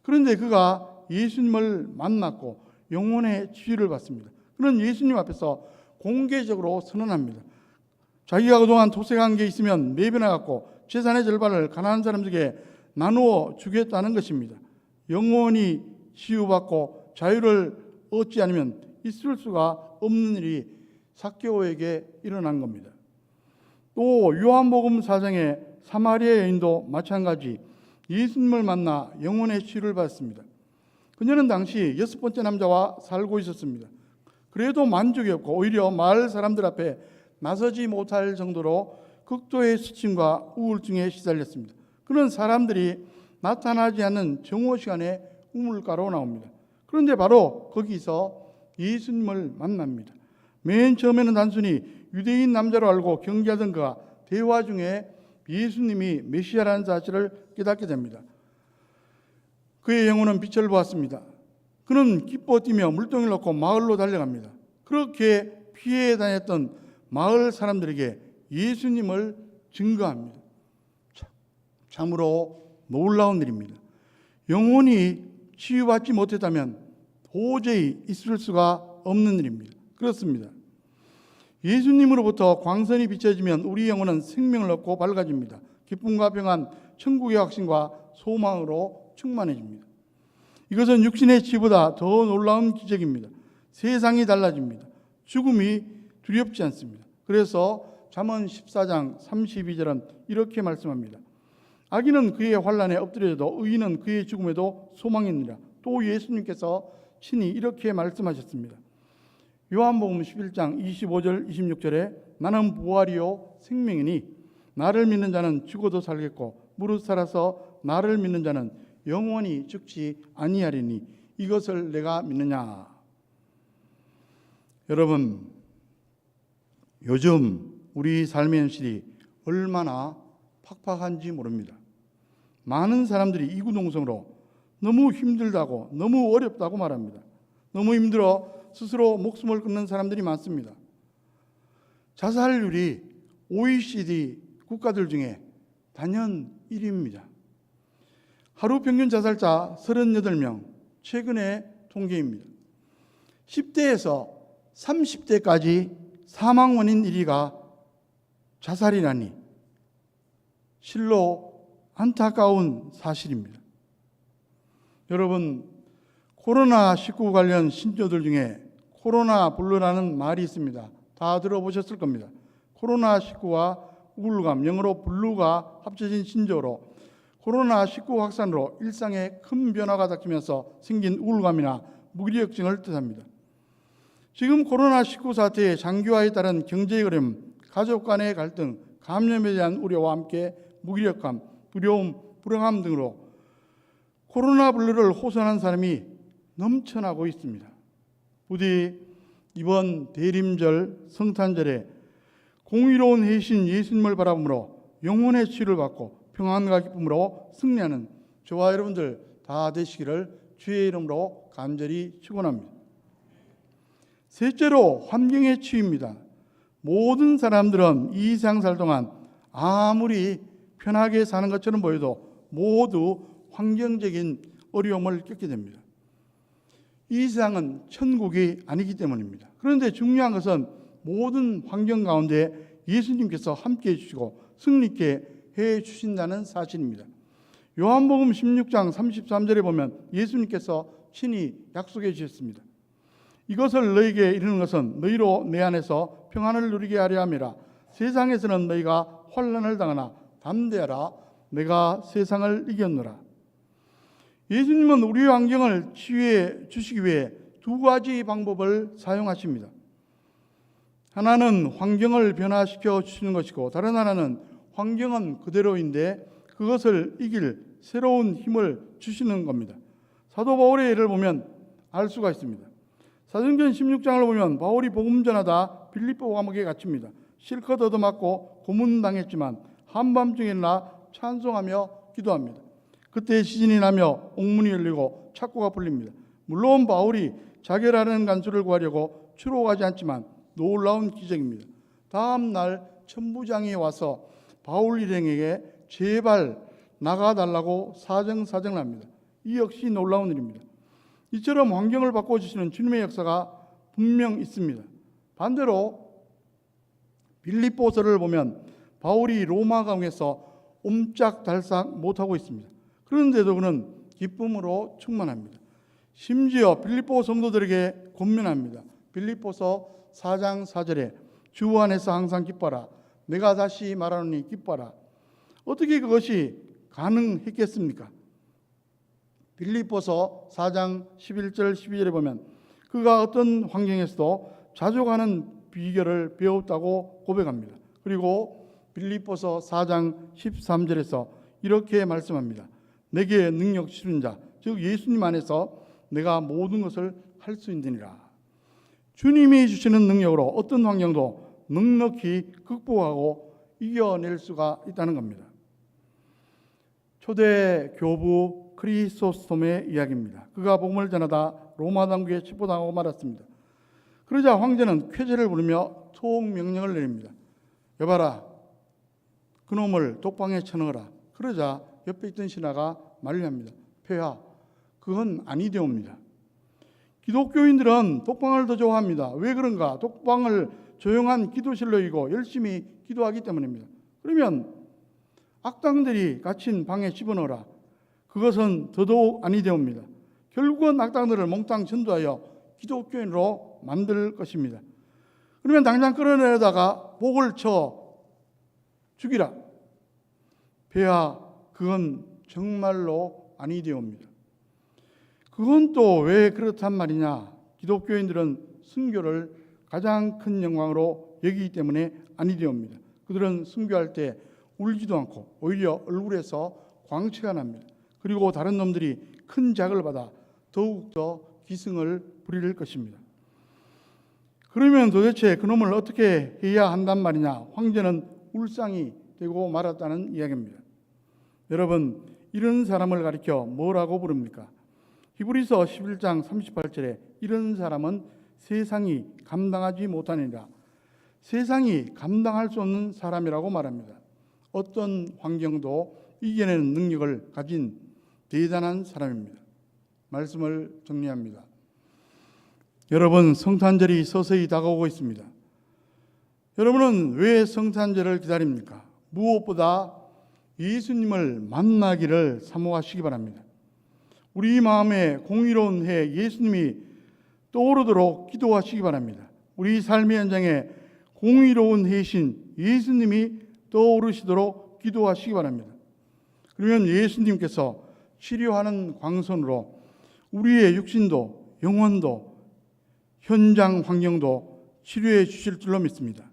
그런데 그가 예수님을 만났고 영혼의 치유를 받습니다. 그런 예수님 앞에서 공개적으로 선언합니다. 자기가 그동안 도색한 게 있으면 매변해 갖고 재산의 절반을 가난한 사람들에게 나누어 주겠다는 것입니다. 영원히 치유받고 자유를 얻지 않으면 있을 수가 없는 일이 삭개오에게 일어난 겁니다. 또 요한복음 4장의 사마리아 여인도 마찬가지 예수님을 만나 영혼의 치유를 받았습니다. 그녀는 당시 6번째 남자와 살고 있었습니다. 그래도 만족이 없고 오히려 마을 사람들 앞에 나서지 못할 정도로 극도의 수침과 우울증에 시달렸습니다. 그런 사람들이 나타나지 않는 정오 시간에 우물가로 나옵니다. 그런데 바로 거기서 예수님을 만납니다. 맨 처음에는 단순히 유대인 남자로 알고 경계하던 그가 대화 중에 예수님이 메시아라는 사실을 깨닫게 됩니다. 그의 영혼은 빛을 보았습니다. 그는 기뻐 뛰며 물동이를 놓고 마을로 달려갑니다. 그렇게 피해 다녔던 마을 사람들에게 예수님을 증거합니다. 참으로 놀라운 일입니다. 영혼이 치유받지 못했다면 도저히 있을 수가 없는 일입니다. 그렇습니다. 예수님으로부터 광선이 비춰지면 우리 영혼은 생명을 얻고 밝아집니다. 기쁨과 평안, 천국의 확신과 소망으로 충만해집니다. 이것은 육신의 치유보다 더 놀라운 기적입니다. 세상이 달라집니다. 죽음이 두렵지 않습니다. 그래서 잠언 14장 32절은 이렇게 말씀합니다. 악인은 그의 환난에 엎드려도 의인은 그의 죽음에도 소망이 있느니라. 또 예수님께서 친히 이렇게 말씀하셨습니다. 요한복음 11장 25절 26절에 나는 부활이요 생명이니 나를 믿는 자는 죽어도 살겠고 무릇 살아서 나를 믿는 자는 영원히 죽지 아니하리니 이것을 내가 믿느냐. 여러분, 요즘 우리 삶의 현실이 얼마나 팍팍한지 모릅니다. 많은 사람들이 이구동성으로 너무 힘들다고 너무 어렵다고 말합니다. 너무 힘들어 스스로 목숨을 끊는 사람들이 많습니다. 자살률이 OECD 국가들 중에 단연 1위입니다. 하루 평균 자살자 38명, 최근의 통계입니다. 10대에서 30대까지 사망 원인 1위가 자살이라니 실로 안타까운 사실입니다. 여러분, 코로나19 관련 신조들 중에 코로나 블루라는 말이 있습니다. 다 들어보셨을 겁니다. 코로나19와 우울감, 영어로 블루가 합쳐진 신조로 코로나19 확산으로 일상에 큰 변화가 닥치면서 생긴 우울감이나 무기력증을 뜻합니다. 지금 코로나19 사태의 장기화에 따른 경제의 어려움, 가족 간의 갈등, 감염에 대한 우려와 함께 무기력감, 두려움, 불안감 등으로 코로나 블루를 호소하는 사람이 넘쳐나고 있습니다. 부디 이번 대림절 성탄절에 공의로운 해신 예수님을 바라보므로 영혼의 치유를 받고 평안과 기쁨으로 승리하는 저와 여러분들 다 되시기를 주의 이름으로 간절히 축원합니다. 셋째로 환경의 치유입니다. 모든 사람들은 이 세상 살 동안 아무리 편하게 사는 것처럼 보여도 모두 환경적인 어려움을 겪게 됩니다. 이 세상은 천국이 아니기 때문입니다. 그런데 중요한 것은 모든 환경 가운데 예수님께서 함께해 주시고 승리있게 해주신다는 사실입니다. 요한복음 16장 33절에 보면 예수님께서 친히 약속해 주셨습니다. 이것을 너희에게 이르는 것은 너희로 내 안에서 평안을 누리게 하려 함이라. 세상에서는 너희가 환난을 당하나 담대하라. 내가 세상을 이겼노라. 예수님은 우리의 환경을 치유해 주시기 위해 두 가지 방법을 사용하십니다. 하나는 환경을 변화시켜 주시는 것이고 다른 하나는 환경은 그대로인데 그것을 이길 새로운 힘을 주시는 겁니다. 사도 바울의 예를 보면 알 수가 있습니다. 사도행전 16장을 보면 바울이 복음 전하다 빌립보 감옥에 갇힙니다. 실컷 얻어맞고 고문당했지만 한밤중에 일어나 찬송하며 기도합니다. 그때 시진이 나며 옥문이 열리고 착고가 풀립니다. 물론 바울이 자결하는 간수를 구하려고 추로가지 않지만 놀라운 기적입니다. 다음 날 천부장이 와서 바울 일행에게 제발 나가달라고 사정을 합니다. 이 역시 놀라운 일입니다. 이처럼 환경을 바꿔주시는 주님의 역사가 분명 있습니다. 반대로 빌립보서를 보면 바울이 로마 감옥에서 옴짝달싹 못하고 있습니다. 그런데도 그는 기쁨으로 충만합니다. 심지어 빌립보 성도들에게 권면합니다. 빌립보서 4장 4절에 주 안에서 항상 기뻐라. 내가 다시 말하노니 기뻐라. 어떻게 그것이 가능했겠습니까? 빌립보서 4장 11절 12절에 보면 그가 어떤 환경에서도 자족하는 비결을 배웠다고 고백합니다. 그리고 빌립보서 4장 13절에서 이렇게 말씀합니다. 내게 능력 주신 자, 즉 예수님 안에서 내가 모든 것을 할 수 있느니라. 주님이 주시는 능력으로 어떤 환경도 넉넉히 극복하고 이겨낼 수가 있다는 겁니다. 초대 교부 크리소스톰의 이야기입니다. 그가 복음을 전하다 로마 당국에 체포당하고 말았습니다. 그러자 황제는 쾌제를 부르며 토옥 명령을 내립니다. 여봐라, 그놈을 독방에 쳐넣어라. 그러자 옆에 있던 신하가 말을 합니다. 폐하, 그건 아니되옵니다. 기독교인들은 독방을 더 좋아합니다. 왜 그런가? 독방을 조용한 기도실로 여기고 열심히 기도하기 때문입니다. 그러면 악당들이 갇힌 방에 집어넣어라. 그것은 더더욱 아니되옵니다. 결국은 악당들을 몽땅 전도하여 기독교인으로 만들 것입니다. 그러면 당장 끌어내다가 목을 쳐 죽이라. 폐하, 그건 정말로 아니되옵니다. 그건 또 왜 그렇단 말이냐? 기독교인들은 순교를 가장 큰 영광으로 여기기 때문에 아니되옵니다. 그들은 순교할 때 울지도 않고 오히려 얼굴에서 광채가 납니다. 그리고 다른 놈들이 큰 자극을 받아 더욱더 기승을 부릴 것입니다. 그러면 도대체 그놈을 어떻게 해야 한단 말이냐? 황제는 울상이 되고 말았다는 이야기입니다. 여러분, 이런 사람을 가리켜 뭐라고 부릅니까? 히브리서 11장 38절에 이런 사람은 세상이 감당하지 못하니라. 세상이 감당할 수 없는 사람이라고 말합니다. 어떤 환경도 이겨내는 능력을 가진 대단한 사람입니다. 말씀을 정리합니다. 여러분, 성탄절이 서서히 다가오고 있습니다. 여러분은 왜 성탄절을 기다립니까? 무엇보다 예수님을 만나기를 사모하시기 바랍니다. 우리 마음에 공의로운 해 예수님이 떠오르도록 기도하시기 바랍니다. 우리 삶의 현장에 공의로운 해신 예수님이 떠오르시도록 기도하시기 바랍니다. 그러면 예수님께서 치료하는 광선으로 우리의 육신도 영혼도 현장 환경도 치료해 주실 줄로 믿습니다.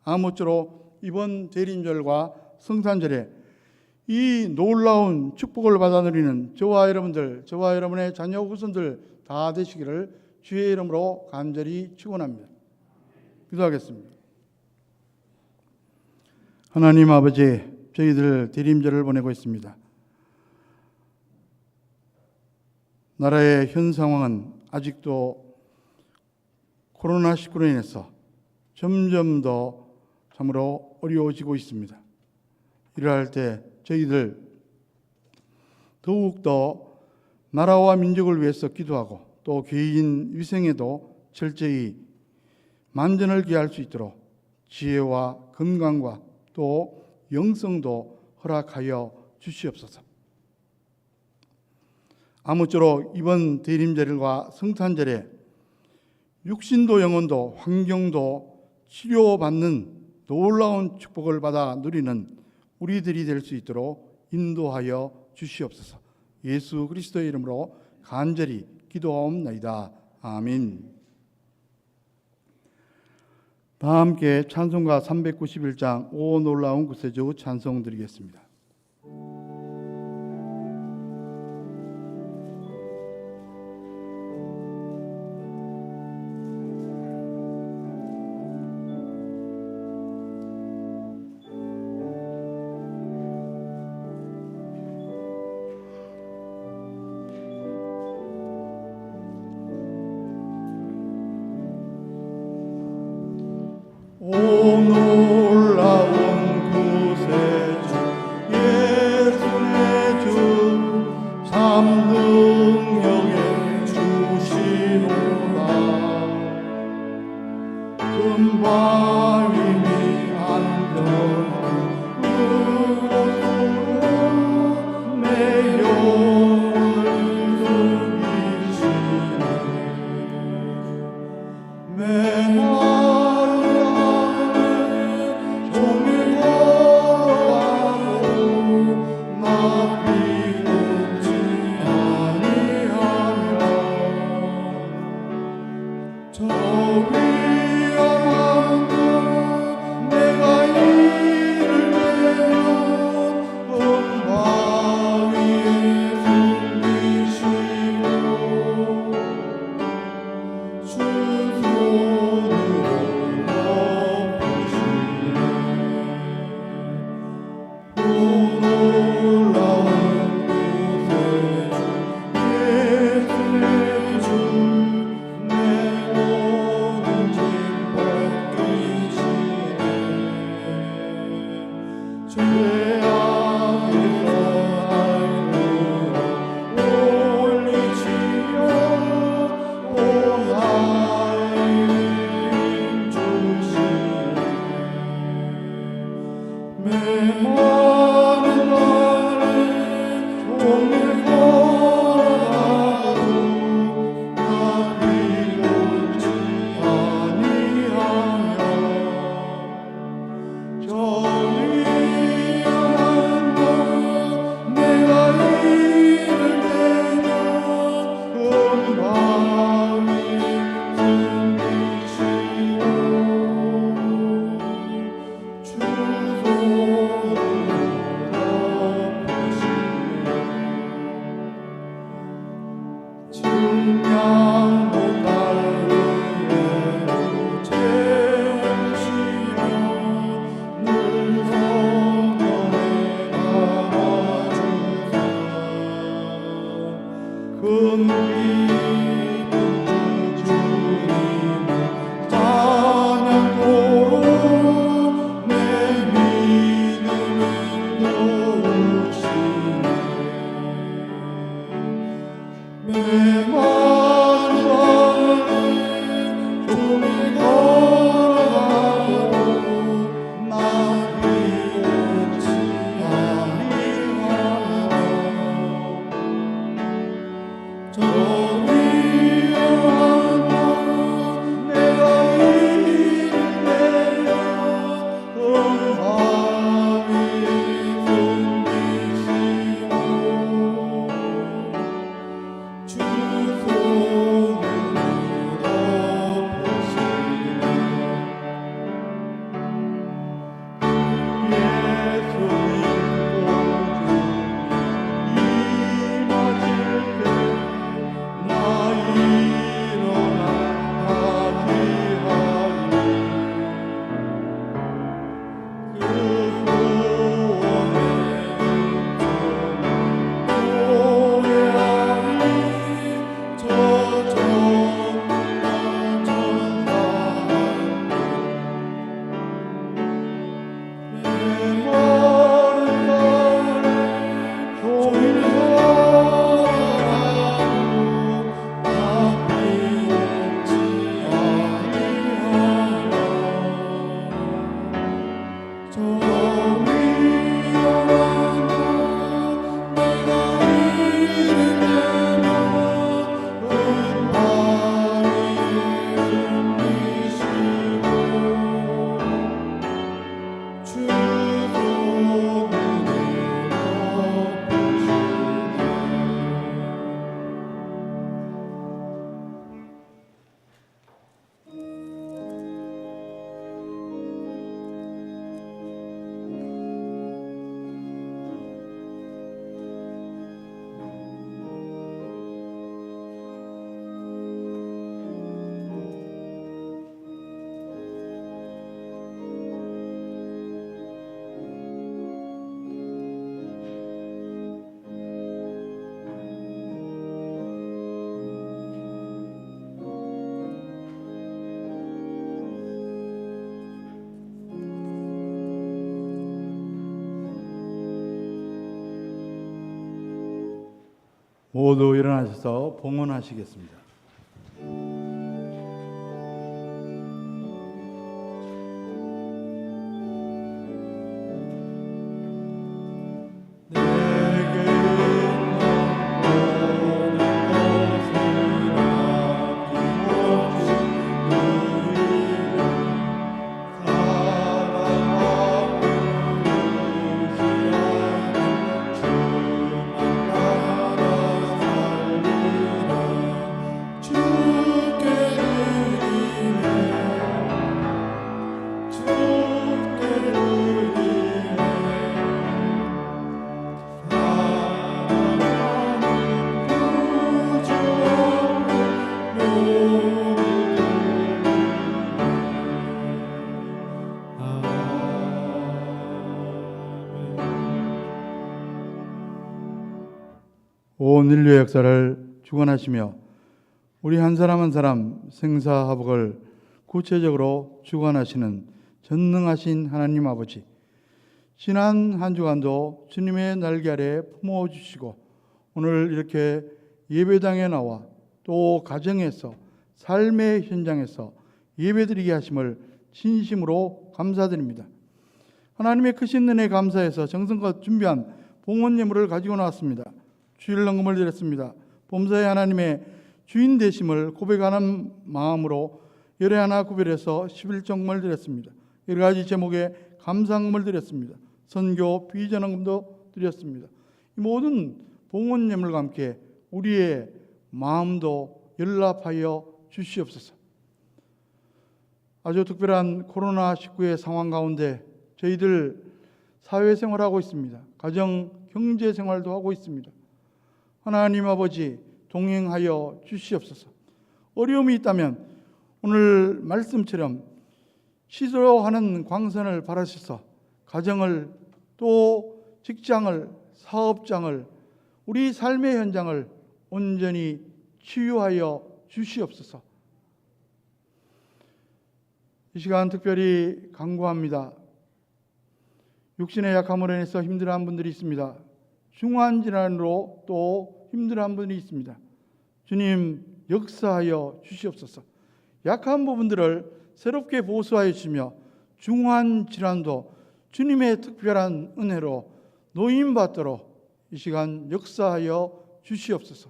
아무쪼록 이번 대림절과 성탄절에 이 놀라운 축복을 받아 누리는 저와 여러분들, 저와 여러분의 자녀 후손들 다 되시기를 주의 이름으로 간절히 축원합니다. 기도하겠습니다. 하나님 아버지, 저희들 대림절을 보내고 있습니다. 나라의 현 상황은 아직도 코로나19로 인해서 점점 더 참으로 어려워지고 있습니다. 이러할 때 저희들 더욱더 나라와 민족을 위해서 기도하고 또 개인 위생에도 철저히 만전을 기할 수 있도록 지혜와 건강과 또 영성도 허락하여 주시옵소서. 아무쪼록 이번 대림절과 성탄절에 육신도 영혼도 환경도 치료받는 놀라운 축복을 받아 누리는 우리들이 될 수 있도록 인도하여 주시옵소서. 예수 그리스도의 이름으로 간절히 기도하옵나이다. 아멘. 다 함께 찬송가 391장 오 놀라운 구세주 찬송 드리겠습니다. 오 놀라운 구세주 예수의 주 참 능력의 주 모두 일어나셔서 봉헌하시겠습니다. 온 인류의 역사를 주관하시며 우리 한 사람 한 사람 생사화복을 구체적으로 주관하시는 전능하신 하나님 아버지, 지난 한 주간도 주님의 날개 아래 품어주시고 오늘 이렇게 예배당에 나와 또 가정에서 삶의 현장에서 예배드리게 하심을 진심으로 감사드립니다. 하나님의 크신 은혜에 감사해서 정성껏 준비한 봉헌 예물을 가지고 나왔습니다. 주일 헌금을 드렸습니다. 범사의 하나님의 주인 되심을 고백하는 마음으로 열애 하나 구별해서 11정금을 드렸습니다. 여러 가지 제목의 감사헌금을 드렸습니다. 선교 비전헌금도 드렸습니다. 이 모든 봉헌 예물과 함께 우리의 마음도 연락하여 주시옵소서. 아주 특별한 코로나19의 상황 가운데 저희들 사회생활하고 있습니다. 가정 경제생활도 하고 있습니다. 하나님 아버지 동행하여 주시옵소서. 어려움이 있다면 오늘 말씀처럼 시도하는 광선을 바라셔서 가정을 또 직장을 사업장을 우리 삶의 현장을 온전히 치유하여 주시옵소서. 이 시간 특별히 간구합니다. 육신의 약함으로 인해서 힘들어하는 분들이 있습니다. 중환 질환으로 또 힘들어하는 분이 있습니다. 주님 역사하여 주시옵소서. 약한 부분들을 새롭게 보수하여 주시며 중환 질환도 주님의 특별한 은혜로 노임받도록 이 시간 역사하여 주시옵소서.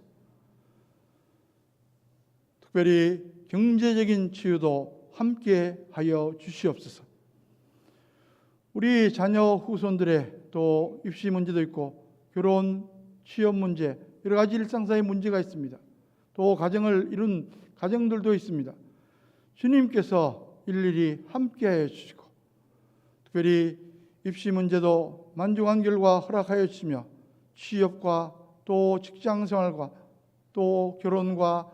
특별히 경제적인 치유도 함께 하여 주시옵소서. 우리 자녀 후손들의 또 입시 문제도 있고 결혼, 취업 문제, 여러 가지 일상사의 문제가 있습니다. 또 가정을 이룬 가정들도 있습니다. 주님께서 일일이 함께하여 주시고 특별히 입시 문제도 만족한 결과 허락하여 주시며 취업과 또 직장생활과 또 결혼과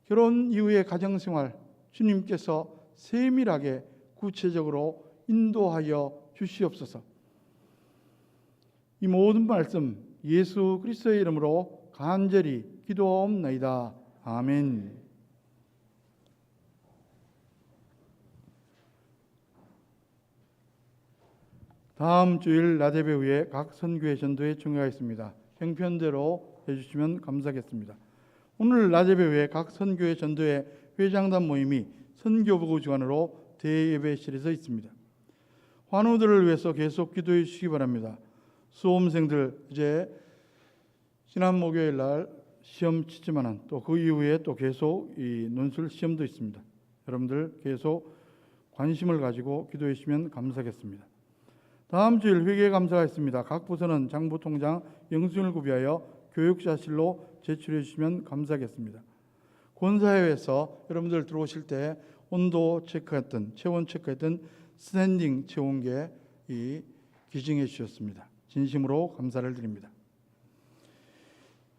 결혼 이후의 가정생활 주님께서 세밀하게 구체적으로 인도하여 주시옵소서. 이 모든 말씀 예수 그리스도의 이름으로 간절히 기도하옵나이다. 아멘. 다음 주일 낮예배 후에 각 선교회 전도에 총회가 있습니다. 형편대로 해주시면 감사하겠습니다. 오늘 낮예배 후에 각 선교회 전도회 회장단 모임이 선교부구 주관으로 대예배실에서 있습니다. 환우들을 위해서 계속 기도해 주시기 바랍니다. 수험생들 이제 지난 목요일 날 시험 치지만은 또 그 이후에 또 계속 이 논술 시험도 있습니다. 여러분들 계속 관심을 가지고 기도해 주시면 감사하겠습니다. 다음 주일 회계 감사가 있습니다. 각 부서는 장부통장 영수증을 구비하여 교육자실로 제출해 주시면 감사하겠습니다. 권사회에서 여러분들 들어오실 때 온도 체크했던 체온 체크했던 스탠딩 체온계 기증해 주셨습니다. 진심으로 감사를 드립니다.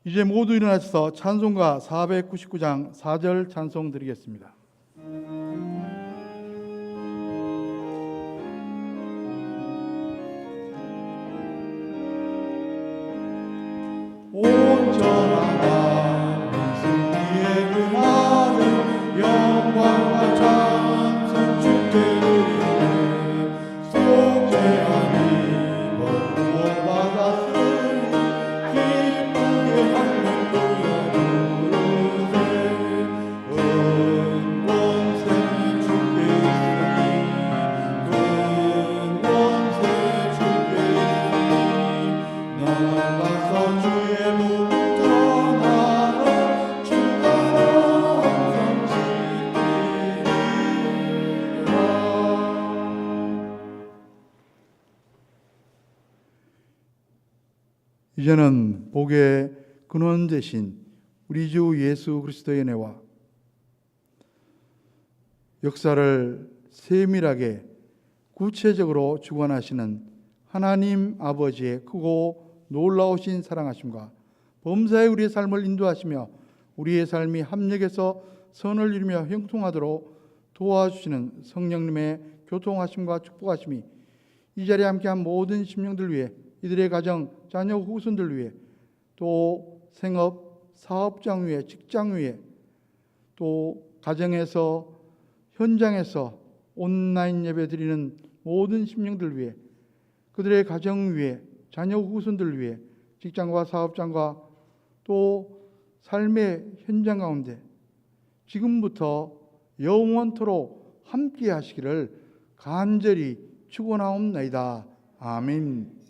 이제 모두 일어나셔서 찬송가 499장 4절 찬송 드리겠습니다. 온전하다 승리의 그 말은 영광과 찬송 주께 드리네 속죄하니 구원받았으니 기쁘게 할렐루야 이제는 복의 근원 되신 우리 주 예수 그리스도의 은혜와 역사를 세밀하게 구체적으로 주관하시는 하나님 아버지의 크고 놀라우신 사랑하심과 범사에 우리의 삶을 인도하시며 우리의 삶이 합력해서 선을 이루며 형통하도록 도와주시는 성령님의 교통하심과 축복하심이 이 자리에 함께한 모든 심령들 위해, 이들의 가정, 자녀, 후손들 위해, 또 생업, 사업장 위에, 직장 위에, 또 가정에서, 현장에서 온라인 예배 드리는 모든 심령들 위해, 그들의 가정 위에, 자녀, 후손들 위해, 직장과 사업장과 또 삶의 현장 가운데 지금부터 영원토록 함께 하시기를 간절히 축원하옵나이다. 아멘.